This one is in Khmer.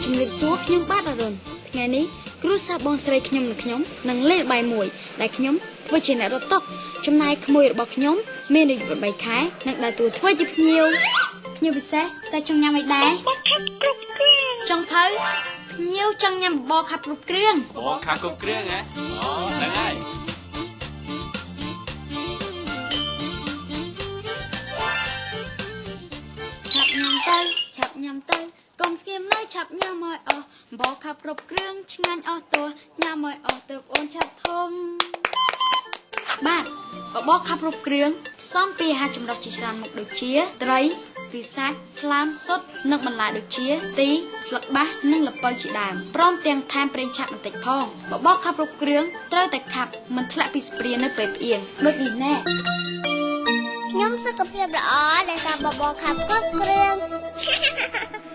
ជំរាបសួរខ្ញុំបាទអរុនថ្ងៃនេះគ្រូសាស្ត្របងស្រីខ្ញុំនឹងលេងល្បែងមួយដែលខ្ញុំធ្វើជាអ្នករត់តុចំណាយក្មួយរបស់ខ្ញុំមានអាយុ8ខែនិងដើរតួធ្វើជាភ្ញៀវពិសេសតែចង់ញ៉ាំអីដែរចង់ភៅភ្ញៀវចង់ញ៉ាំបបរខាប់គ្រប់គ្រឿងបបរខាប់គ្រប់គ្រឿងហ៎អូហ្នឹងហើយឆាប់ញ៉ាំទៅកុំស្ងៀមនៅឆាប់ញ៉ាំឲ្យអស់បបរខាប់គ្រប់គ្រឿងឆ្ងាញ់អស់ទោះញ៉ាំឲ្យអស់ទើបអូនឆាប់ធំបាទបបរខាប់គ្រប់គ្រឿងផ្សំពីអាហារចម្រុះជាច្រើនមុខដូចជាត្រីពីសាច់ថ្លាមសុទ្ធនិងបន្លែដូចជាទីស្លឹកបាសនិងល្ពៅជាដើមព្រមទាំងថែមប្រេងឆាបន្តិចផងបបរខាប់គ្រប់គ្រឿងត្រូវតែខាប់មិនធ្លាក់ពីស្ព្រានៅពេលផ្អៀងដូចនេះណែខ្ញុំសុខភាពល្អដោយសារបបរខាប់គ្រប់គ្រឿង